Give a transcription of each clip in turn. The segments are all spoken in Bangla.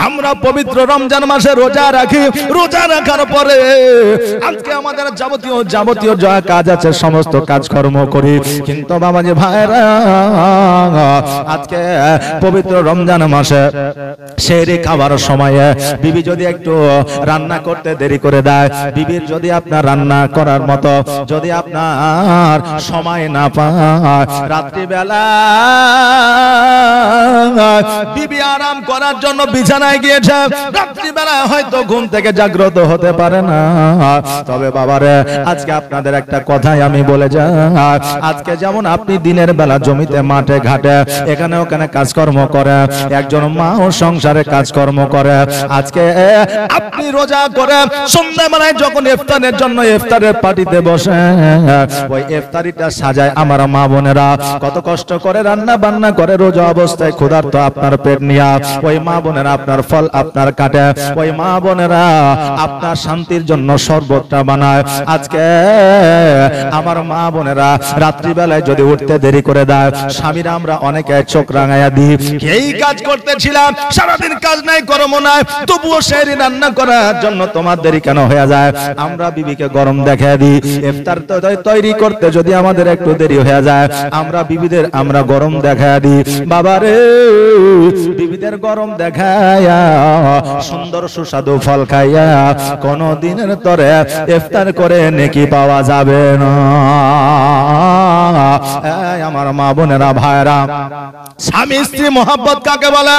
আমরা পবিত্র রমজান মাসে রোজা রাখি, রোজা রাখার পরে আজকে আমাদের যাবতীয় যা কাজ আছে সমস্ত কাজকর্ম করি, কিন্তু বাবাজি ভাইরা আজকে পবিত্র রমজান মাসে সেহরি খাবার সময়ে বিবি যদি একটু রান্না করতে দেরি করে দেয়, বিবির যদি আপনার রান্না করার মতো যদি আপনার সময় না পায়, রাত্রিবেলা বিবি আরাম করার জন্য বিছানায় গিয়েছে, রাত্রিবেলা হয়তো ঘুম থেকে জাগ্রত হতে পারে না। তবে বাবারে আজকে আপনাদের একটা কথাই আমি বলে যাই, আজকে যেমন আপনি দিনের বেলা জমিতে মাঠে ঘাটে এখানে ওখানে কাজকর্ম করে, একজন মা ও সংসারে কাজকর্ম করে, আজকে আপনি রোজা করে সন্ধ্যাবেলায় যখন ইফতারের জন্য ইফতারের পার্টিতে বসে ওই ইফতারিটা সাজায় আমার মা বোনেরা কত কষ্ট করে রান্না বান্না করে রোজা অবস্থায় ক্ষুধার্ত আপনার পেট নিয়া ওই মা বোনেরা আপনার ফল আপনার কাটে, ওই মা বোনেরা আপনার শান্তির জন্য শরবতটা বানায়। আজকে আমার মা বোনেরা রাত্রিবেলায় যদি উঠতে দেরি করে দেয়, স্বামীরা আমরা অনেকে চোখ রাঙাইয়া দিই, এই কাজ করতেছিলাম সারাদিন কাজ নাই কর্ম নাই, তবুও সেহরি রান্না করার জন্য তোমার দেরি কেন হয়ে যায়? আমরা বিবিকে গরম দেখা দিই, ইফতার তৈরি করতে যদি আমাদের একটু দেরি হয়ে যায় আমরা বিবিদের আমরা গরম দেখা দিই। বাবারে বিবিদের গরম দেখায়া সুন্দর সুস্বাদু ফল খাইয়া কোন দিনের তরে ইফতার করে নেকি পাওয়া যাবে না। আমার মা বোনেরা ভাইরা, স্বামী স্ত্রী মোহাব্বত কাকে বলে?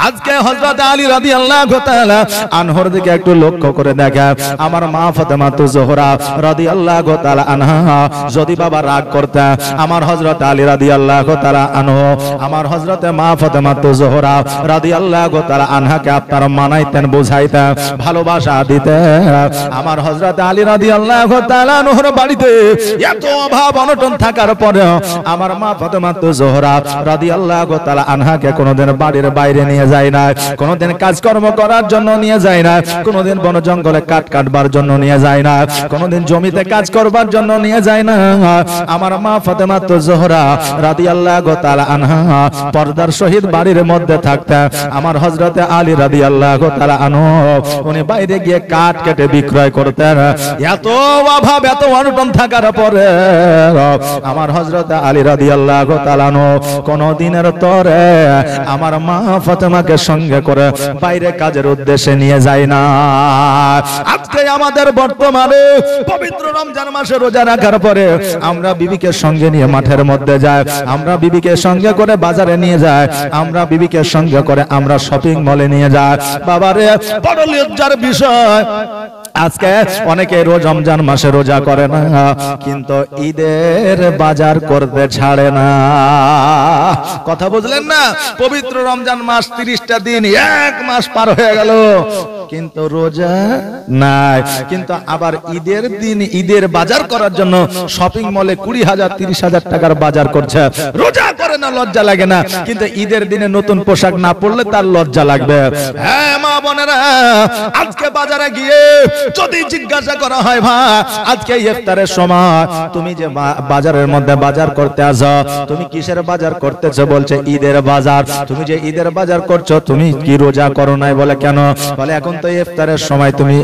আজকে হযরত আলী রাদিয়াল্লাহু তাআলা আনহর দিকে একটু লক্ষ্য করে দেখেন, আমার মা ফাতেমা জোহরা রাদিয়াল্লাহু তাআলা আনহা যদি বাবা রাগ করতেন, আমার হযরত আলী রাদিয়াল্লাহু তাআলা আনহু আমার হযরতে মা ফাতেমা জোহরা রাদিয়াল্লাহু তাআলা আনহাকে আপনার মানাইতেন, বুঝাইতেন, ভালোবাসা দিতেন। আমার হযরত আলী রাদিয়াল্লাহু তাআলা আনহুর বাড়িতে এত অভাব অনটন থাকার পরেও আমার মা ফাতেমা জোহরা রাদিয়াল্লাহু তাআলা আনহাকে কোনোদিন বাড়ির বাইরে নিয়ে যায় না, কোনোদিন কাজকর্ম করার জন্য নিয়ে যায় না, কোনোদিন বন জঙ্গলে কাঠ কাটবার জন্য নিয়ে যায় না, কোনোদিন জমিতে কাজ করবার জন্য নিয়ে যায় না। আমার মা ফাতেমা জোহরা রাদিয়াল্লাহু তাআলা আনহা পর্দার সহিত বাড়ির মধ্যে থাকতেন। আমার হযরতে আলী রাদিয়াল্লাহু তাআলা আনহু উনি বাইরে গিয়ে কাঠ কেটে বিক্রয় করতেন। এত অভাব এত অনটন থাকার পরে আমার হযরতে আলী রাদিয়াল্লাহু তাআলা আনহু কোন দিনের তরে আমার মা ফাতেমাকে সঙ্গে করে বাইরে কাজের উদ্দেশ্যে নিয়ে যায় না। আজকে আমাদের বর্তমানে পবিত্র রমজান মাসে রোজা রাখার পরে আমরা বিবিকে সঙ্গে নিয়ে মাঠের মধ্যে যাই, আমরা বিবিকে সঙ্গে করে বাজারে নিয়ে যাই, আমরা বিবিকে সঙ্গে করে আমরা শপিং মলে নিয়ে যাই। বাবারে বড় লজ্জার বিষয়, আজকে অনেকে রমজান মাসে রোজা করে না, কিন্তু ঈদের বাজার করতে ছাড়ে না। কথা বুঝলেন না? পবিত্র রমজান মাস 30টা দিন, এক মাস পার হয়ে গেল, কিন্তু রোজা নাই। কিন্তু আবার ঈদের দিন ঈদের বাজার করার জন্য শপিং মলে 20,000 30,000 টাকার বাজার করছে, রোজা করে না, লজ্জা লাগে না? কিন্তু ঈদের দিনে নতুন পোশাক না পরলে তার লজ্জা লাগবে। হ্যাঁ মা বোনেরা, আজকে বাজারে গিয়ে যদি জিজ্ঞাসা করা হয়, ভাই আজকে ইফতারের সময় তুমি যে বাজারের মধ্যে বাজার করতে আসো, তুমি কিসের বাজার করতেছো? বলছে ঈদের বাজার। তুমি যে ঈদের বাজার করছো তুমি কি রোজা করো নাই? বলে কেন? বলে এখন তো ইফতারের সময় তুমি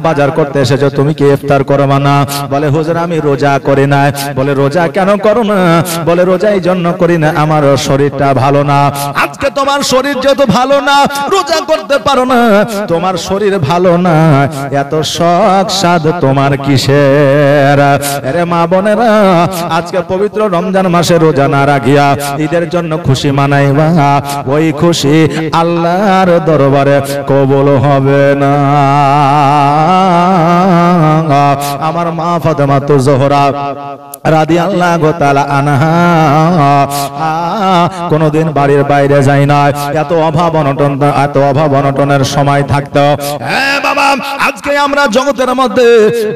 বাজার করতে এসেছো, তুমি কি ইফতার করবা না? বলে হুজুর আমি রোজা করি না। বলে রোজা কেন করো না? বলে রোজা এই জন্য করি না, আমার শরীরটা ভালো না। আজকে তোমার শরীর যেহেতু ভালো না, রোজা করতে পারো না, তোমার শরীর ভালো না, এত শখ সাধ তোমার কিসের? আরে মা বোনেরা, আজকে পবিত্র রমজান মাসে রোজা না রাখিয়া ঈদের জন্য খুশি মানাইবা, ওই খুশি আল্লাহর দরবারে কবুল হবে না। আমার মা ফাতেমা জোহরা রাদিয়াল্লাহু তাআলা আনহা কোনদিন বাড়ির বাইরে যায় না। এত অভাব অনটনের সময় থাকতো, হ্যাঁ বাবা আজকে আমরা জগতের মধ্যে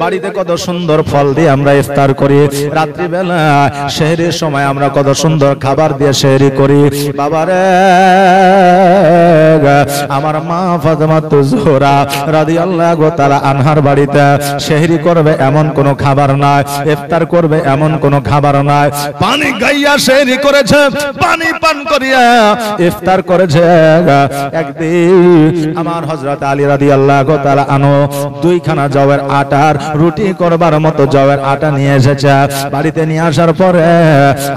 বাড়িতে কত সুন্দর ফল দিয়ে আমরা ইফতার করি, রাত্রি বেলা সেহরির সময় আমরা কত সুন্দর খাবার দিয়ে সেহরি করি। বাবারে আমার মা ফাতেমা জোহরা রাদিয়াল্লাহু তাআলা আনহার বাড়িতে সেহরি করবে এমন কোন খাবার নাই, ইফতার করবে এমন কোন খাবার নাই। পানি গাইয়া সেহরি করেছে, পানি পান করিয়া ইফতার করেছে। একদিন আমার হযরত আলী রাদিয়াল্লাহু তাআলা আনহু দুইখানা জবের আটার রুটি করবার মতো জবের আটা নিয়ে এসেছে। বাড়িতে নিয়ে আসার পরে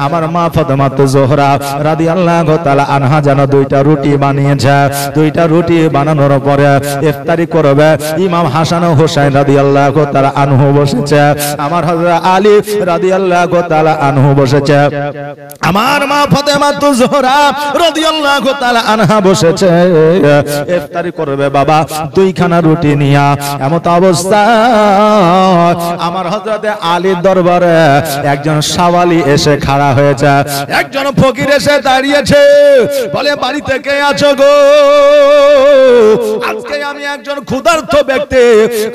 আমার মা ফাতেমা জোহরা রাদিয়াল্লাহু তাআলা আনহা যেন দুইটা রুটি বানিয়েছে। দুইটা রুটি বানানোর পরে ইফতারি করবে। ইমাম হাসান ও হুসাইন রাদিয়াল্লাহু তাআলা আনহু বসেছে, আমার হযরত আলী রাদিয়াল্লাহু তাআলা আনহু বসেছে, আমার মা ফাতেমা জোহরা রাদিয়াল্লাহু তাআলা আনহা বসেছে। ইফতারি করবে বাবা দুইখানা রুটি নিয়া। এমত অবস্থা আমার হযরত আলীর দরবারে একজন সাওয়ালি এসে খাড়া হয়েছে, একজন ফকির এসে দাঁড়িয়েছে, বলে বাড়ি থেকে আছো গো? আজকে আমি একজন ক্ষুধার্ত ব্যক্তি,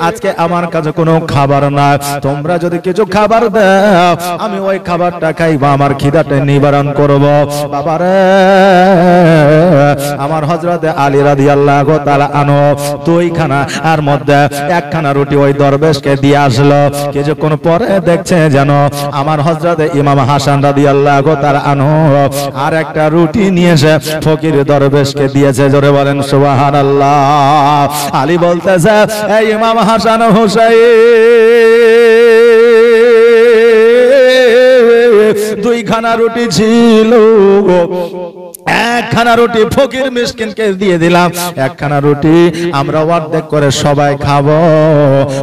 আজকে আমার কাছে কোনো খাবার নাই, তোমরা যদি কিছু খাবার দাও আমি ওই খাবারটা খাইবো, আমার খিদাটা নিবারণ করব। বাবারে আমার হযরত আলী রাদিয়াল্লাহু তাআলা আনহু দুইখানা আর মধ্যে একখানা রুটি ওই দরবেশকে দিয়ে আসলো। কিছুক্ষণ পরে দেখছে যেন আমার হযরত ইমাম হাসান রাদিয়াল্লাহু তাআলা আনহু আর একটা রুটি নিয়ে এসে ফকির দরবেশকে দিয়েছে। জোরে বলেন সুবহানাল্লাহ। আলী বলতেছে, এই ইমাম হাসান হুসাইন দুইখানা রুটি ছিল, একখানা রুটি ফকির মিসকিনকে দিয়ে দিলাম, একখানা রুটি আমরা অর্ধেক করে সবাই খাবো,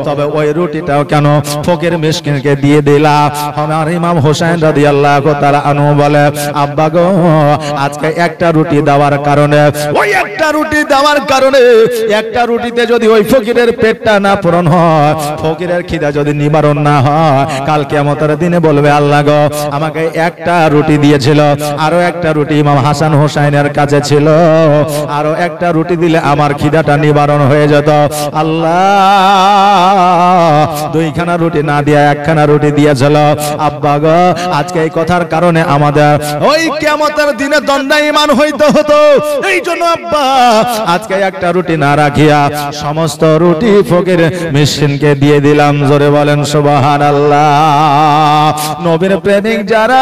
তবে ওই রুটিটাও কেন ফকির মিসকিনকে দিয়ে দিলাম? আমার ইমাম হোসেন রাদিয়াল্লাহু তাআলা আনহু বলে, আব্বা গো আজকে একটা রুটি দেওয়ার কারণে, ওই একটা রুটি দেওয়ার কারণে, একটা রুটিতে যদি ওই ফকিরের পেটটা না পূরণ হয়, ফকিরের খিদা যদি নিবারণ না হয়, কাল কিয়ামতের দিনে বলবে আল্লাহ গো আমাকে একটা রুটি দিয়েছিল, আরো একটা রুটি ইমাম হাসান হোসেনের কাছে ছিল, আরো একটা রুটি দিলে আমার খিদাটা নিবারণ হয়ে যেত। আল্লাহ দুইখানা রুটি না দিয়া একখানা রুটি দিয়েছিল। আব্বা গো আজকে এই কথার কারণে আমাদের ওই কিয়ামতের দিনে দণ্ডায়মান হইতে হতো, এই জন্য আব্বা আজকে একটা রুটি না রাখিয়া সমস্ত রুটি ফকির মিসকিনকে দিয়ে দিলাম। জোরে বলেন সুবহানাল্লাহ। নবীর প্রেমিক যারা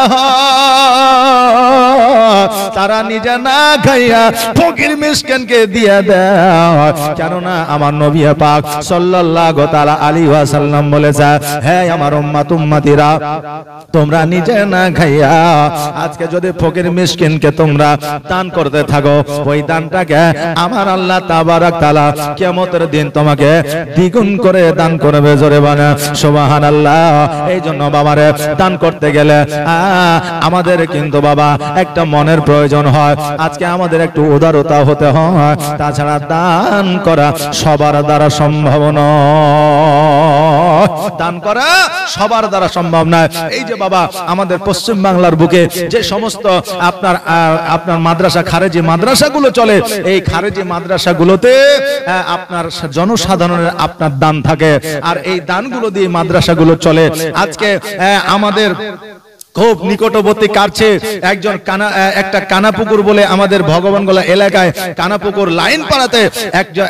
তারা নিজে না খাইয়া ফকির মিসকিনকে দিয়ে দেয়, কেননা আমার নবী পাক সাল্লাল্লাহু তাআলা আলাইহি ওয়াসাল্লাম বলেছে, হে আমার উম্মত উম্মতিরা তোমরা নিজে না খাইয়া আজকে যদি ফকির মিসকিনকে তোমরা দান করতে থাকো, ওই দানটাকে আমার আল্লাহ তাবারক তাআলা কিয়ামতের দিন তোমাকে দ্বিগুণ করে দান করবে। জোরে বলেন সুবহানাল্লাহ। এই জন্য বাবারে দান করতে গেলে আমাদের কিন্তু বাবা একটা মনের প্রয়োজন হয়। আজকে আমাদের একটু উদারতা হতে হয়, তাছাড়া দান করা সবার দ্বারা সম্ভব নয়, দান করা সবার দ্বারা সম্ভব নয়। এই যে বাবা আমাদের পশ্চিম বাংলার বুকে যে সমস্ত আপনার মাদ্রাসা খারেজি মাদ্রাসাগুলো চলে, এই খারেজি মাদ্রাসাগুলোতে আপনার জনসাধারণের আপনার দান থাকে, আর এই দানগুলো দিয়ে মাদ্রাসাগুলো চলে। আজকে আমাদের খুব নিকটবর্তী কাছে একটা কানাপুকুর বলে আমাদের ভগবানগোলা এলাকায় কানাপুকুর লাইন পাড়াতে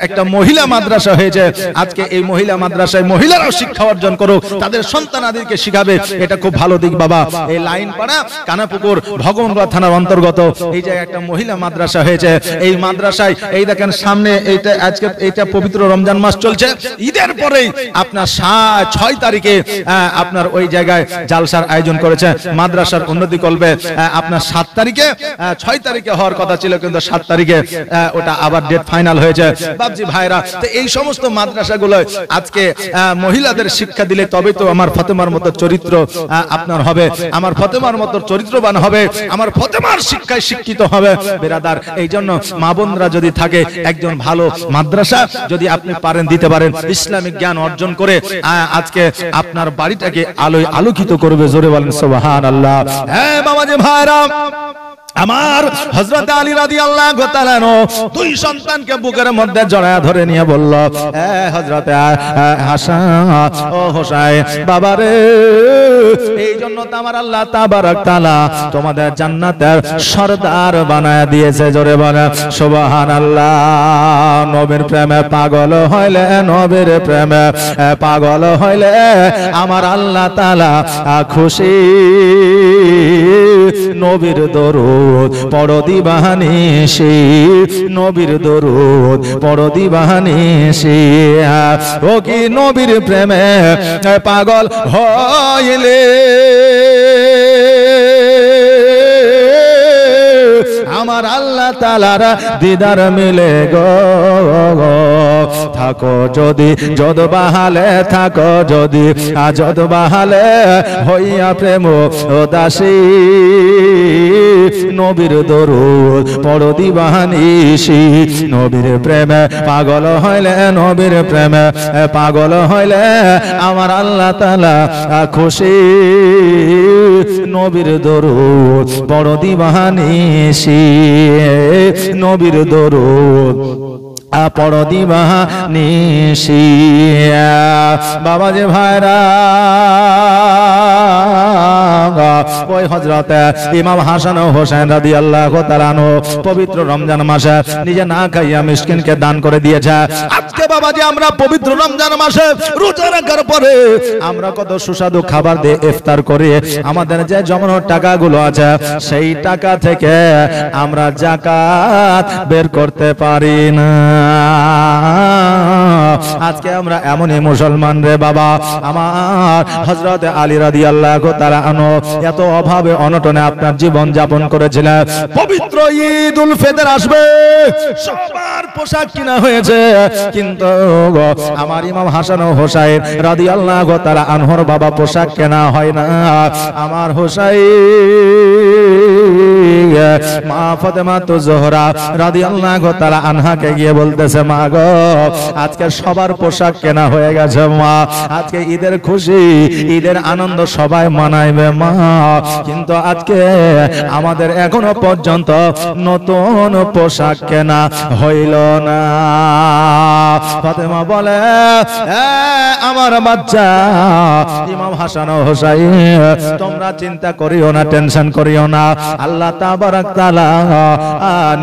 একটা মহিলা মাদ্রাসা হয়েছে। আজকে এই মহিলা মাদ্রাসায় মহিলারাও শিক্ষা অর্জন করুক, তাদের সন্তানাদিকে শিখাবে, এটা খুব ভালো দিক বাবা। এই লাইন পাড়া কানাপুকুর ভগবানগোলা থানার অন্তর্গত এই জায়গায় একটা মহিলা মাদ্রাসা হয়েছে। এই মাদ্রাসায় এই দেখেন সামনে এইটা আজকে এইটা পবিত্র রমজান মাস চলছে, ঈদের পরেই আপনার 6 তারিখে আপনার ওই জায়গায় জালসার আয়োজন করেছে। মাদ্রাসার উন্নতি করবে আপনার 7 তারিখে, 6 তারিখে হওয়ার কথা ছিল কিন্তু 7 তারিখে ওটা আবার ডেট ফাইনাল হয়েছে। বাবজি ভাইরা, তো এই সমস্ত মাদ্রাসাগুলো আজকে মহিলাদের শিক্ষা দিলে তবে তো আমার ফাতেমার মতো চরিত্র আপনার হবে, আমার ফাতেমার মতো চরিত্রবান হবে, আমার ফাতেমার শিক্ষায় শিক্ষিত হবে। বেরাদার, এই জন্য মা বোনরা যদি থাকে একজন ভালো মাদ্রাসা যদি আপনি পারেন দিতে পারেন, ইসলামিক জ্ঞান অর্জন করে আজকে আপনার বাড়িটাকে আলোয় আলোকিত করবে। জোরে বলেন সুবহানাল্লাহ। হ্যাঁ বাবাজি ভাইরা, আমার হযরত আলী রাদিয়াল্লাহু তাআলা দুই সন্তানকে বুকের মধ্যে জড়ায় ধরে নিয়ে বলল, এ হযরত হাসান ও হোসেন বাবারে, এই জন্য তো আমার আল্লাহ তাবারক তাআলা তোমাদের জান্নাতের সরদার বানায় দিয়েছে। জোরে বলে সুবহানাল্লাহ। নবীর প্রেমে পাগল হইলে, নবীর প্রেমে পাগল হইলে আমার আল্লাহ তাআলা খুশি। নবীর দরুদ পড়ো দিবানিশি, নবীর দরুদ পড়ো দিবানিশি। ও কি নবীর প্রেমে পাগল হইলে আমার আল্লাহ তাআলার দিদার মিলে গো। থাকো যদি যদ বাহালে, থাকো যদি যদ বাহালে হইয়া প্রেম দাসী। নবীর দরুদ পড়ো দিবানিশি, নবীর প্রেমে পাগল হইলে, নবীর প্রেমে পাগল হইলে আমার আল্লাহ তাআলা খুশি। নবীর দরুদ পড়ো দিবানিশি, নবীর দরুদ পড়ো দিবানিশি। বাবা যে ভাইরা, ওই হযরত ইমাম হাসান ও হোসেন রাদিয়াল্লাহু তাআলা পবিত্র রমজান মাসে নিজে না খাইয়া মিসকিনকে দান করে দিয়েছে। আজকে বাবা যে আমরা পবিত্র রমজান মাসে রোজা রাখার পরে আমরা কত সুস্বাদু খাবার দিয়ে ইফতার করি, আমাদের যে জমানো টাকাগুলো আছে সেই টাকা থেকে আমরা যাকাত বের করতে পারি না। আজকে আমরা এমনই মুসলমান রে বাবা। আমার হযরত আলী রাদিয়াল্লাহু তাআলা আনহু এত অভাবে অনটনে আপনার জীবন যাপন করেছিলেন। পবিত্র ঈদুল ফিতর আসবে, সবার পোশাক কিনা হয়েছে, কিন্তু আমার ইমাম হাসান ও হোসেন রাদিয়াল্লাহু তাআলা আনহুর বাবা পোশাক কেনা হয় না। আমার হোসেন মা ফাতেমা তো জোহরা রাদিয়াল্লাহু তাআলা আনহাকে গিয়ে বলতেছে, মা গো আজকে সবার পোশাক কেনা হয়ে গেছে মা, আজকে ঈদের খুশি, ঈদের আনন্দ সবাই মানাইবে মা, কিন্তু আজকে আমাদের এখনো পর্যন্ত নতুন পোশাক কেনা হইল না। ফাতেমা বলে, আমার বাচ্চা ইমাম হাসান ও হোসেন তোমরা চিন্তা করিও না, টেনশন করিও না, আল্লাহ তাবারক তাআলা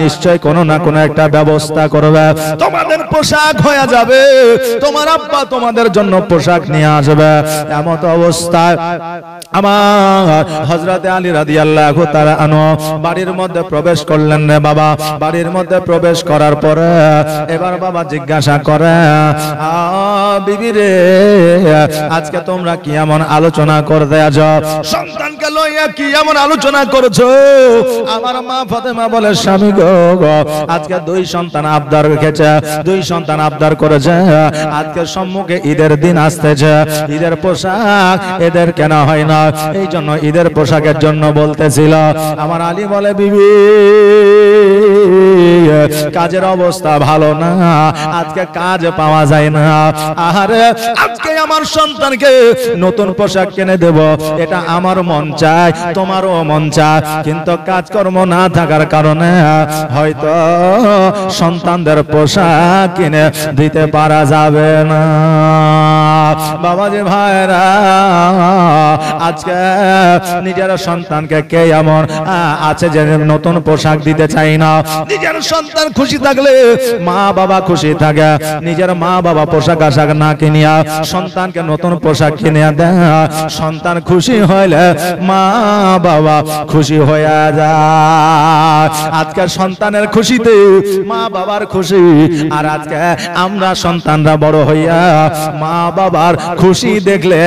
নিশ্চয় কোনো না কোনো একটা ব্যবস্থা করবে, তোমাদের পোশাক হয়ে যাবে, তোমার আব্বা তোমাদের জন্য পোশাক নিয়ে আসবে। এমত অবস্থায় আমার হযরত আলী রাদিয়াল্লাহু তাআলা আনহু বাড়ির মধ্যে প্রবেশ করলেন রে বাবা। বাড়ির মধ্যে প্রবেশ করার পরে এবার বাবা জিজ্ঞাসা করে, বিবি রে আজকে তোমরা কি এমন আলোচনা করতে আছো, সন্তানকে লইয়া কি এমন আলোচনা করছো? আমার মা ফাতেমা বলে, স্বামী গো আজকে দুই সন্তান আবদার রেখেছে, দুই সন্তান আবদার করেছে, আজকে সম্মুখে ঈদের দিন আসতেছে, ঈদের পোশাক এদের কেনা হয় না, এই জন্য ঈদের পোশাকের জন্য বলতেছিল। আমার আলী বলে, বিবি কাজের অবস্থা ভালো না, আজকে কাজ পাওয়া যায় না, আহারে আজকে আমার সন্তানকে নতুন পোশাক কিনে দেব, এটা আমার মন চায়, তোমারও মন চায়, কিন্তু কাজকর্ম না থাকার কারণে হয়তো সন্তানদের পোশাক কিনে দিতে পারা যাবে না। বাবা যে ভাইরা, আজকে নিজের সন্তানকে কে এমন আছে যে নতুন পোশাক দিতে চাই না? নিজের সন্তান খুশি থাকলে মা বাবা খুশি থাকে, নিজের মা বাবা পোশাক আশাক না কিনিয়া সন্তানকে নতুন পোশাক কিনে দেয়, সন্তান খুশি হইলে মা বাবা খুশি হয়ে যায়। আজকে সন্তানের খুশিতে মা বাবার খুশি, আর আজকে আমরা সন্তানরা বড় হইয়া মা বাবার খুশি দেখলে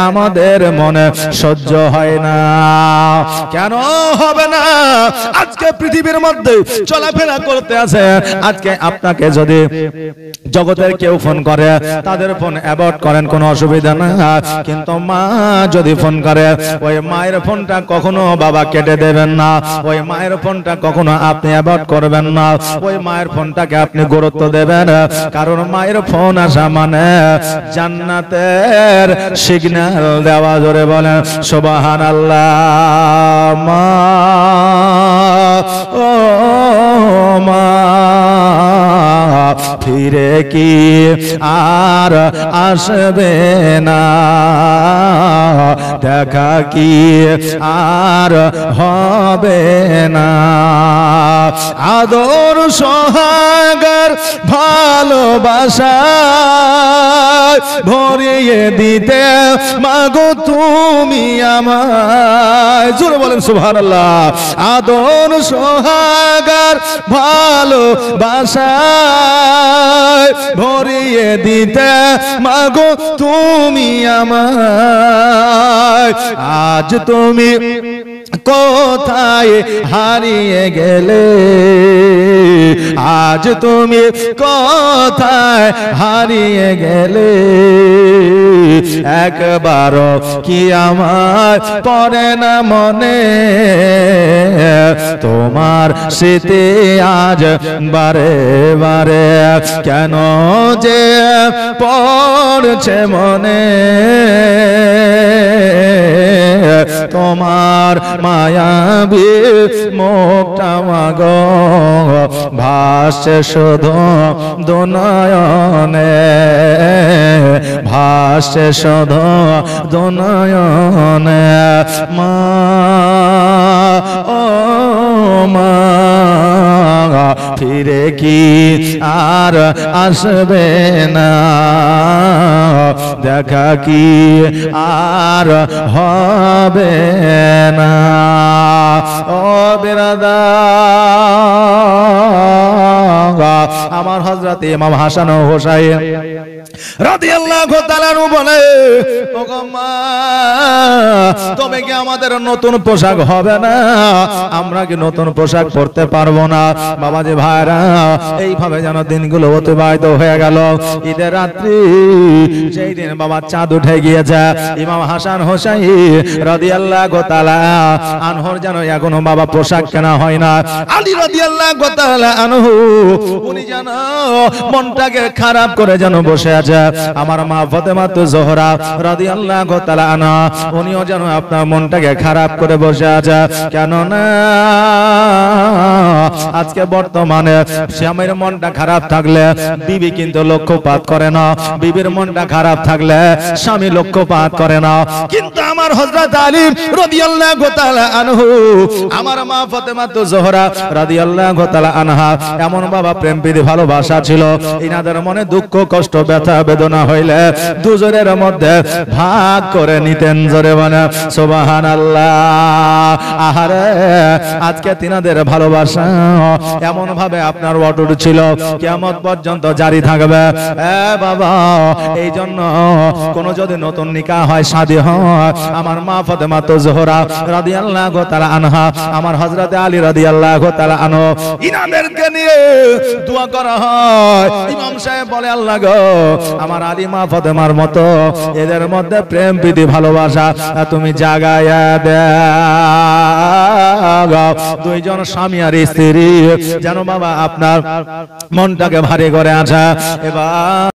আমাদের মনে সহ্য হয় না। কেন হবে না? আজকে পৃথিবীর মধ্যে চলাফেরা করতে আছে, আজকে আপনাকে যদি জগতের কেউ ফোন করে তাদের ফোন অ্যাভয়েড করেন, কোনো অসুবিধা না, কিন্তু মা যদি ফোন করে ওই মায়ের ফোনটা কখনো বাবা কেটে দেবেন না, ওই মায়ের ফোনটা কখনো আপনি অ্যাভয়েড করবেন না, ওই মায়ের ফোনটাকে আপনি গুরুত্ব দেবেন, কারণ মায়ের ফোন আসা মানে জান্নাতের সিগন্যাল দেওয়া। জোরে বলেন সুবহানাল্লাহ। মা ও মা ফিরে কি আর আসবে না, দেখা কি আর হবে না। আদর সোহাগের ভালোবাসা ভরিয়ে দিতে মাগো তুমি আমায়, জোরে বলেন সুবহানাল্লাহ। আদর সোহাগের ভালোবাসা ভরিয়ে দিতে মাগো তুমি আমায়। আজ তুমি কোথায় হারিয়ে গেলে, আজ তুমি কোথায় হারিয়ে গেলে, একবার কি আমার পড়ে না মনে, তোমার স্মৃতি আজ বারে বারে কেন যে পড়ছে মনে, তোমার মায়াবী মুখটা মাগো ভাসছে শুধু দুনয়নে, ভাসছে শুধু দুনয়নে। মা ও মা ফিরে কি আর আসবে না, দেখা কি আর হবে না। ও বিরাদার আমার হযরত ইমাম হাসান ও হোসাইন রাদিয়াল্লাহু তাআলা বলে, ও গো মা তবে কি আমাদের নতুন পোশাক হবে না, আমরা কি নতুন পোশাক পরতে পারবো না? বাবাজি ভাইরা এইভাবে যেন দিনগুলো অতিবাহিত হয়ে গেল। ঈদের রাত্রি সেই দিন বাবা চাঁদ উঠে গিয়েছে, ইমাম হাসান হোসাইন রাদিয়াল্লাহু তাআলা আনহুর যেন এখনো বাবা পোশাক কেনা হয় না। আলী রাদিয়াল্লাহু তাআলা আনহু উনি যেন মনটাকে খারাপ করে যেন বসে আছে। আমার মা ফাতেমা জোহরা রাদিয়াল্লাহু তাআলা আনহা উনিও যেন আপনার মনটাকে খারাপ করে বসে আছে। কেন না আজকে বর্তমানে স্বামীর মনটা খারাপ থাকলে বিবি কিন্তু লক্ষ্যপাত করে না, বিবির মনটা খারাপ থাকলে স্বামী লক্ষ্যপাত করে না। কিন্তু আমার হযরত আলী রাদিয়াল্লাহু তাআলা আনহু আমার মা ফাতেমা জোহরা রাদিয়াল্লাহু তাআলা আনহা এমন বাবা প্রেম প্রীতি ভালোবাসা ছিল, ইনাদের মনে দুঃখ কষ্ট ব্যথা বেদনা হইলে দুজনের মধ্যে ভাগ করে নিতেন। জোরে বলেন সুবহানাল্লাহ। আহারে আজকে তিনাদের ভালোবাসা এমন ভাবে আপনার অটুট ছিল, কিয়ামত পর্যন্ত জারি থাকবে। বাবা এই জন্য কোন যদি নতুন নিকাহ হয়, শাদী হয়, আমার মা ফাতেমা জোহরা রাদিয়াল্লাহু তাআলা আনহা আমার হযরত আলী রাদিয়াল্লাহু তাআলা আনহু ইনাদেরকে নিয়ে দোয়া করা হয়। ইমাম সাহেব বলে, আল্লাহ গো আমার আলী মা ফাতেমার মতো এদের মধ্যে প্রেম প্রীতি ভালোবাসা তুমি জাগায়া দাও। দুইজন স্বামী আর স্ত্রী যেন বাবা আপনার মনটাকে ভারী করে আছে। এবার